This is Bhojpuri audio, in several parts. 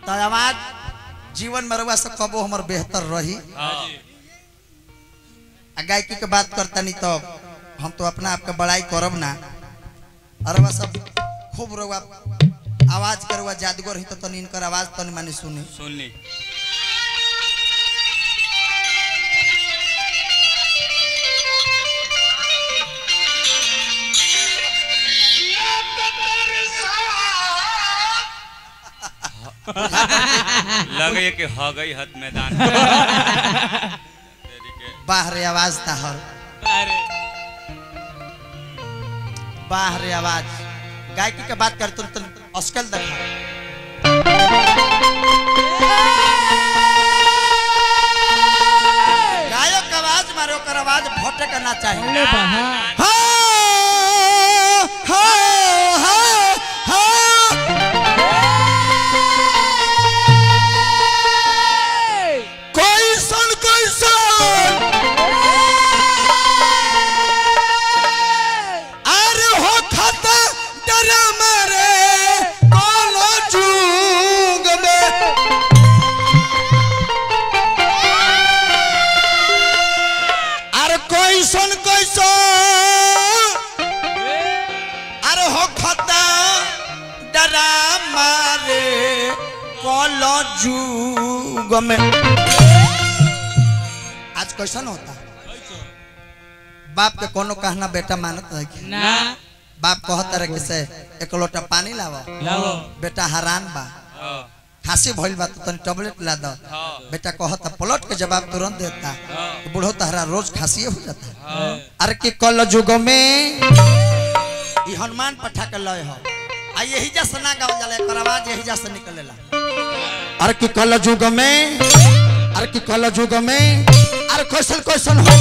तो आवाज जीवन में रहुआ से कबो हमर बेहतर रही। गायकी के बात करता नहीं तो हम तो अपना आपका बड़ाई करब ना। अरवा सब खूब रहुआ आवाज के रहुआ जादूगर ही तो इनकर आवाज तो नहीं मानी सुनी। लगे कि हो गई हद मैदान बाहर आवाज ताहर बाहर आवाज गायकी के बात कर तुम अस्कल देखा गायक आवाज मारो कर आवाज भटक करना चाहिए। में आज कैसा होता बाप के कोनो कहना बेटा मानत है कि ना। बाप कहता रहे किसे एक लोटा पानी लावो बेटा हैरान बा खांसी भइल बा तो टैबलेट ला दो बेटा कहता पलट के जवाब तुरंत देता तो बूढ़ो तहरा रोज खांसी हो जाता। अरे कि कल युग में ये हनुमान पठा के लय हो आ यही जैसे ना गावल जाला एकर आवाज यही जैसे निकलेला। अरे कि कल युग में अरे कि कल युग में अरे क्वेश्चन हो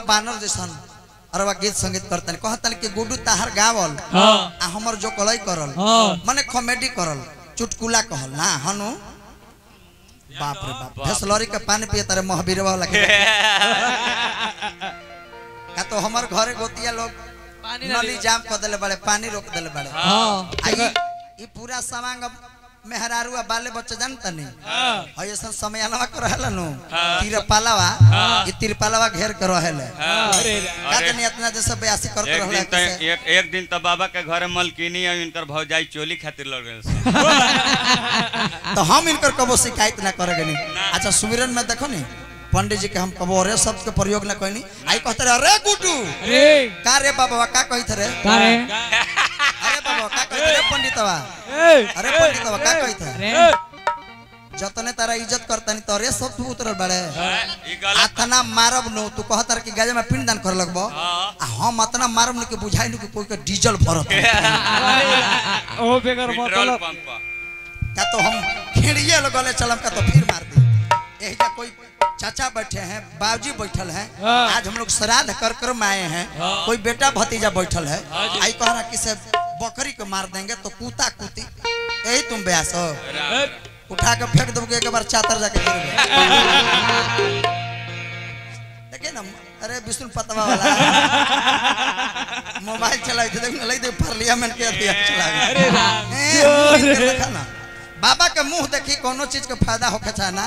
बानर जैसन अरवा गीत संगीत करतन कहतन कि गुड्डू ताहर गावल आ हमर जो कलई करल माने कॉमेडी करल चुटकुला कहल ना हनु बाप रे बाप फसलरी के पानी पिए तारे महावीरवा लगे का तो हमर घरे गोतिया लोग नली जाम कर देले बड़े पानी रोक देले बड़े आई ई पूरा समांग मेहरारुआ बाले बच्चे जानता नहीं ऐसा समय अलवा कर रहलनु तिरपालावा ये तिरपालावा घेर कर रहले का नहीं इतना जैसे बयासी करत रहले। एक दिन तो बाबा के घरे मलकिनी और इनकर भौजाई चोली खातिर लड़ गए तो हम इनकर कबो शिकायत ना करेगे नहीं। अच्छा सुमिरन में देखो नहीं पंडित जी के हम कबो अरे शब्द के प्रयोग ना कहनी आई कहते अरे गुड्डू का रे बाबा का कहित रे अरे बाबा का कहित रे पंडितवा अरे पंडितवा का कहित रे जतने तारा इज्जत करता नहीं तोरे सब तू उतरल बड़े अतना मारब नो तू कहता कि गजे में पिंड दान कर लगबो हम अतना मारब न कि बुझाई न कि कोई के डीजल भरत ओ बेगर मतलब का तो हम खिड़िए लगले चलम का तो फिर मार दे यही जा कोई चाचा बैठे हैं बाबूजी बैठल हैं आज हम लोग श्राद्ध कर आए हैं कोई बेटा भतीजा बैठल है आई कह रहा कि से बकरी को मार देंगे तो कूता कूती यही तुम ब्यास हो उठा के फेंक दोगे एक बार चातर जाके देखिए ना अरे विष्णु पतवा वाला मोबाइल चला दे पार्लियामेंट के चला ना बाबा के मुंह देखी कोनो चीज के फायदा होके चाहना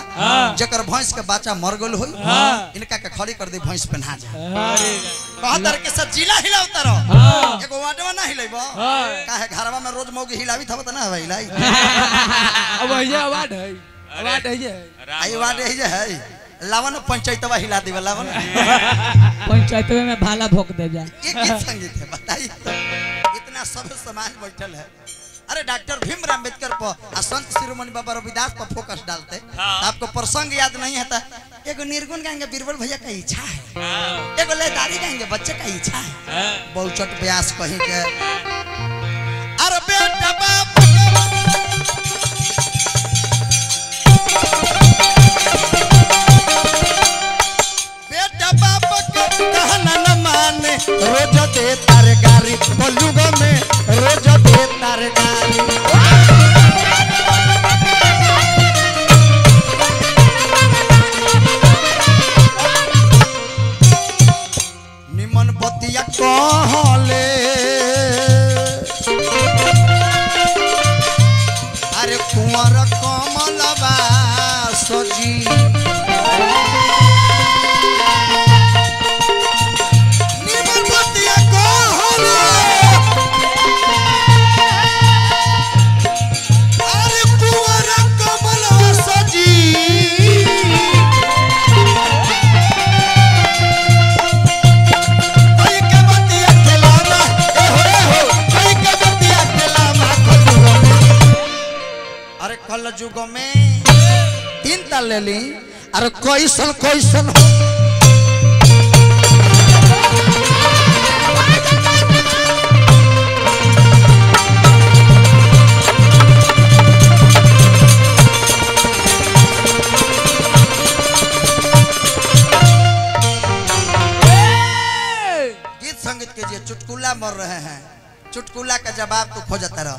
जकर भैंस के बच्चा मर गल होई इनका के खड़ी कर दे भैंस पहना जा कहतर के सब जिला हिलावत रहो एगो वाटवा ना हिलेबो काहे घरवा में रोज मौगी हिलावी थबत ना हवे हिलाई अब ये वाट है आई वाट है लावन पंचायतवा हिला देवे लावन पंचायतवे में भाला भोंक दे जा ये किस संगीत है बताइए इतना ना सब समाज बैठल है। अरे डॉक्टर भीमराव अम्बेडकर पर और संत शिरोमणि बाबा रविदास पर फोकस डालते तो आपको प्रसंग याद नहीं है तो एगो निर्गुण गाएंगे बीरबल भैया का इच्छा है, एगो लेदारी गाएंगे बच्चे का इच्छा है, बहुचट व्यास कहीं के अरे बेटा बाप बेटा बाप के कहना न माने रोज दे तरकारी कलयुग में रोज दे तरकारी निमन बतिया कहले अरे कुंवर कमलबा सजी निमन बतिया कहले अरे कुंवर कमलबा सजी कल जुग में तीन ताल ले ली अरे कैसन कैसन गीत संगीत के जे चुटकुला मर रहे हैं, चुटकुला का जवाब तो खोजता रह